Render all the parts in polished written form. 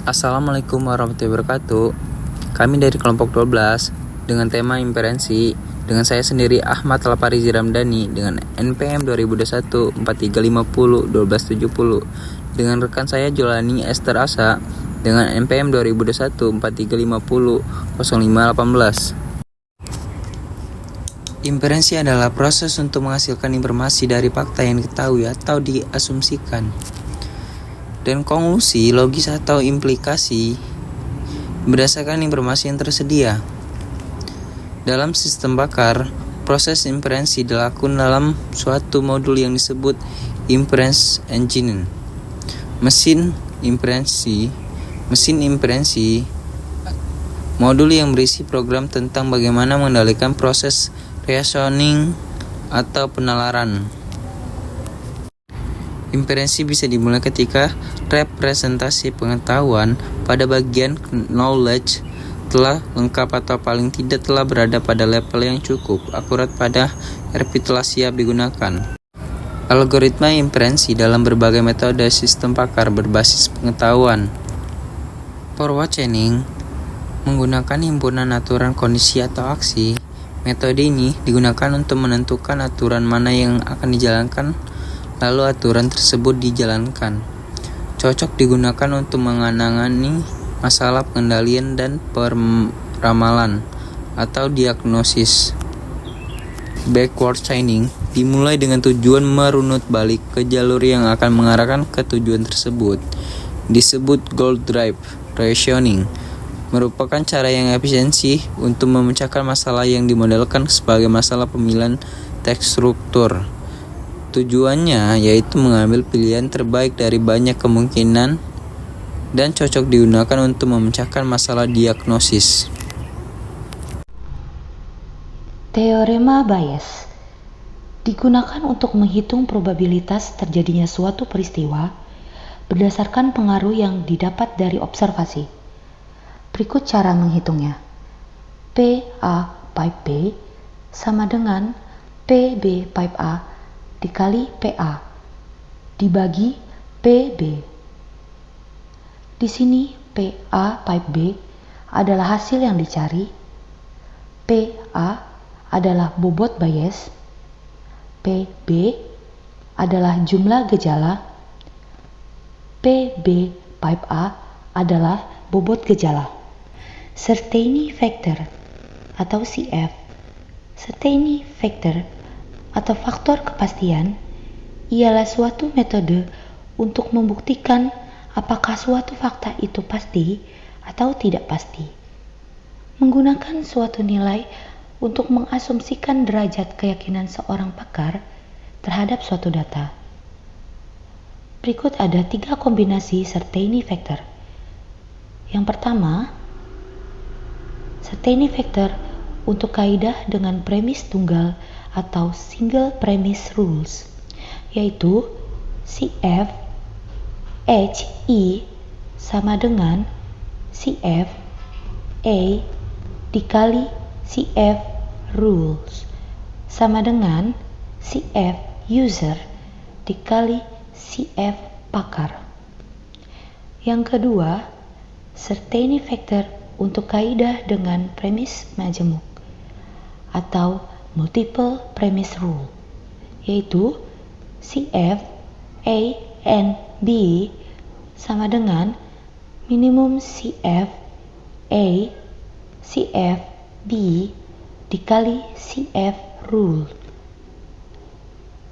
Assalamualaikum warahmatullahi wabarakatuh. Kami dari kelompok 12 dengan tema inferensi dengan saya sendiri Ahmad Laparizi Ramdhani dengan NPM 2021 4350 1270 dengan rekan saya Jolani Esther Asa dengan NPM 2021 4350 0518. Inferensi adalah proses untuk menghasilkan informasi dari fakta yang diketahui atau diasumsikan. Dan konklusi logis atau implikasi berdasarkan informasi yang tersedia. Dalam sistem Pakar, proses inferensi dilakukan dalam suatu modul yang disebut inference engine. Mesin inferensi, modul yang berisi program tentang bagaimana mengendalikan proses reasoning atau penalaran. Inferensi bisa dimulai ketika representasi pengetahuan pada bagian knowledge telah lengkap atau paling tidak telah berada pada level yang cukup akurat pada rekapitulasi yang digunakan. Algoritma inferensi dalam berbagai metode sistem Pakar berbasis pengetahuan. Forward chaining menggunakan himpunan aturan kondisi atau aksi. Metode ini digunakan untuk menentukan aturan mana yang akan dijalankan, lalu aturan tersebut dijalankan. Cocok digunakan untuk menangani masalah pengendalian dan peramalan atau diagnosis. Backward chaining dimulai dengan tujuan merunut balik ke jalur yang akan mengarahkan ke tujuan tersebut. Disebut goal drive reasoning. Merupakan cara yang efisiensi untuk memecahkan masalah yang dimodelkan sebagai masalah pemilihan teks struktur. Tujuannya yaitu mengambil pilihan terbaik dari banyak kemungkinan dan cocok digunakan untuk memecahkan masalah diagnosis. Teorema Bayes digunakan untuk menghitung probabilitas terjadinya suatu peristiwa berdasarkan pengaruh yang didapat dari observasi. Berikut cara menghitungnya. PA pipe B sama dengan PB pipe A dikali PA dibagi PB. Di sini PA pipe B adalah hasil yang dicari, PA adalah bobot Bayes, PB adalah jumlah gejala, PB pipe A adalah bobot gejala. Certainty factor atau CF. Certainty factor atau faktor kepastian ialah suatu metode untuk membuktikan apakah suatu fakta itu pasti atau tidak pasti. Menggunakan suatu nilai untuk mengasumsikan derajat keyakinan seorang pakar terhadap suatu data. Berikut ada 3 kombinasi certainty factor. Yang pertama, certainty factor untuk kaidah dengan premis tunggal atau single premise rules, yaitu CF HI sama dengan CF A dikali CF rules sama dengan CF user dikali CF pakar. Yang kedua, certainty factor untuk kaidah dengan premis majemuk atau multiple premise rule, yaitu CF A and B sama dengan minimum CF A CF B dikali CF rule.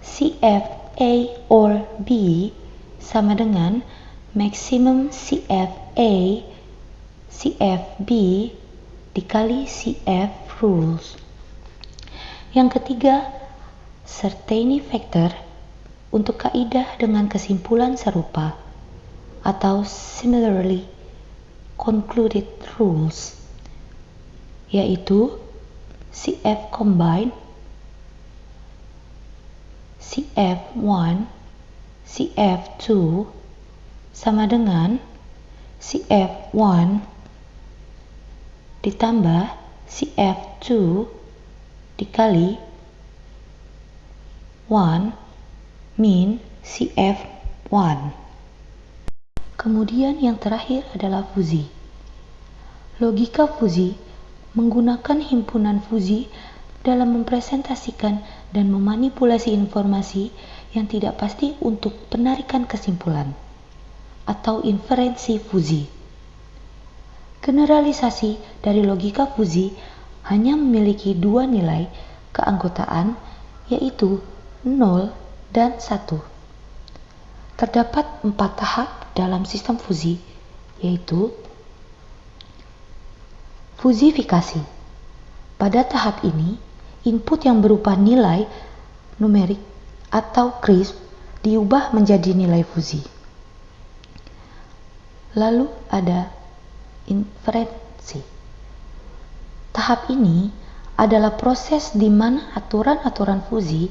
CF A or B sama dengan maximum CF A CF B dikali CF rules. Yang ketiga, certainty factor untuk kaidah dengan kesimpulan serupa atau similarly concluded rules, yaitu CF combine, CF1, CF2 sama dengan CF1 ditambah CF2 dikali 1 min CF1. Kemudian yang terakhir adalah fuzi. Logika fuzi menggunakan himpunan fuzi dalam mempresentasikan dan memanipulasi informasi yang tidak pasti untuk penarikan kesimpulan, atau inferensi fuzi. Generalisasi dari logika fuzi hanya memiliki dua nilai keanggotaan, yaitu 0 dan 1. Terdapat 4 tahap dalam sistem fuzi, yaitu fuzifikasi. Pada tahap ini, input yang berupa nilai numerik atau crisp diubah menjadi nilai fuzi. Lalu ada inferensi. Tahap ini adalah proses di mana aturan-aturan fuzi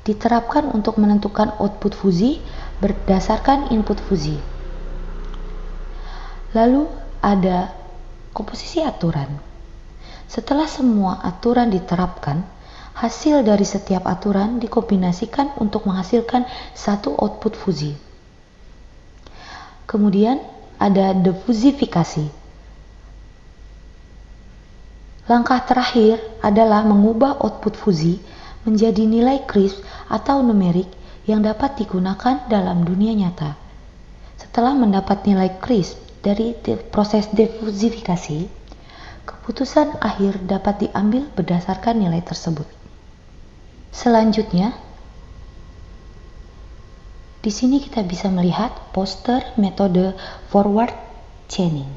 diterapkan untuk menentukan output fuzi berdasarkan input fuzi. Lalu ada komposisi aturan. Setelah semua aturan diterapkan, hasil dari setiap aturan dikombinasikan untuk menghasilkan satu output fuzi. Kemudian ada defuzifikasi. Langkah terakhir adalah mengubah output fuzi menjadi nilai crisp atau numerik yang dapat digunakan dalam dunia nyata. Setelah mendapat nilai crisp dari proses defuzifikasi, keputusan akhir dapat diambil berdasarkan nilai tersebut. Selanjutnya, di sini kita bisa melihat poster metode forward chaining.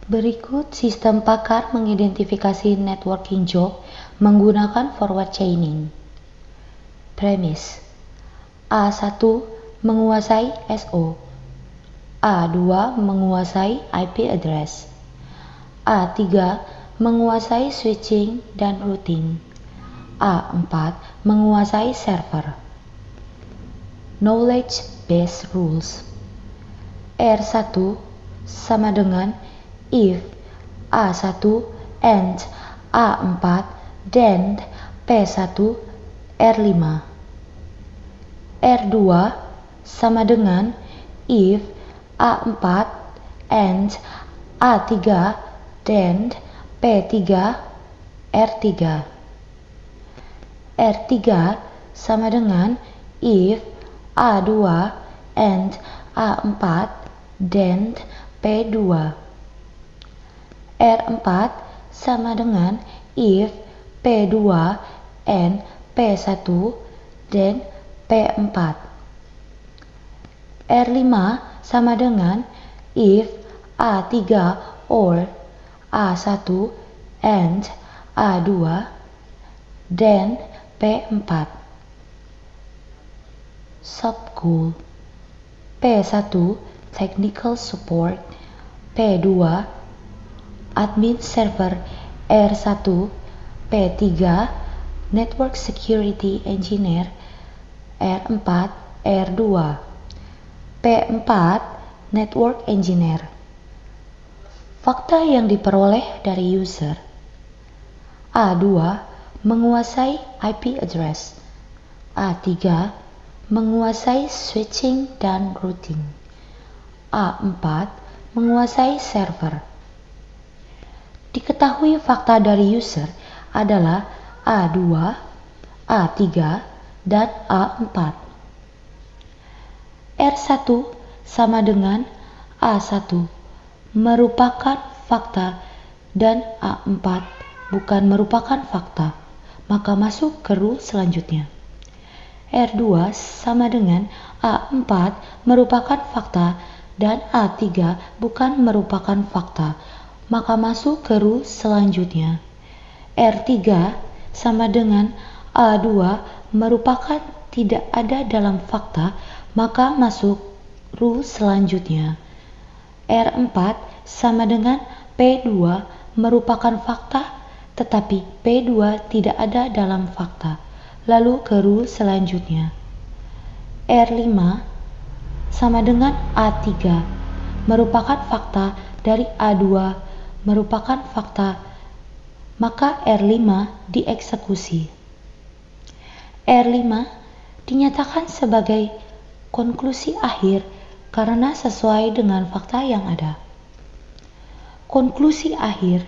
Berikut sistem pakar mengidentifikasi networking job menggunakan forward chaining. Premis: A1 menguasai SO, A2 menguasai IP address, A3 menguasai switching dan routing, A4 menguasai server. Knowledge Base Rules. R1 sama dengan if A1 and A4 then P1 R5. R2 sama dengan if A4 and A3 then P3 R3. R3 sama dengan if A2 and A4 then P2. R4 sama dengan if P2 and P1 then P4. R5 sama dengan if A3 or A1 and A2 then P4. Subgoal: P1 Technical Support, P2 Admin Server, R1 P3 Network Security Engineer, R4 R2. P4 Network Engineer. Fakta yang diperoleh dari user: A2 menguasai IP address, A3 menguasai switching dan routing, A4 menguasai server. Diketahui fakta dari user adalah A2, A3, dan A4. R1 sama dengan A1 merupakan fakta dan A4 bukan merupakan fakta, maka masuk ke rule selanjutnya. R2 sama dengan A4 merupakan fakta dan A3 bukan merupakan fakta, maka masuk ke rule selanjutnya. R3 sama dengan A2 merupakan tidak ada dalam fakta, maka masuk rule selanjutnya. R4 sama dengan P2 merupakan fakta, tetapi P2 tidak ada dalam fakta. Lalu ke rule selanjutnya. R5 sama dengan A3 merupakan fakta dari A2 merupakan fakta, maka R5 dieksekusi. R5 dinyatakan sebagai konklusi akhir karena sesuai dengan fakta yang ada. Konklusi akhir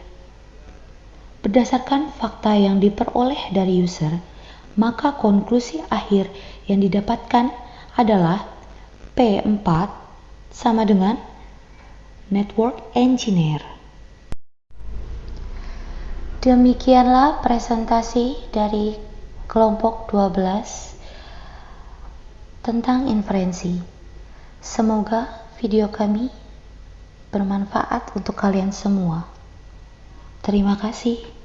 berdasarkan fakta yang diperoleh dari user, maka konklusi akhir yang didapatkan adalah P4 sama dengan Network Engineer. Demikianlah presentasi dari kelompok 12 tentang inferensi. Semoga video kami bermanfaat untuk kalian semua. Terima kasih.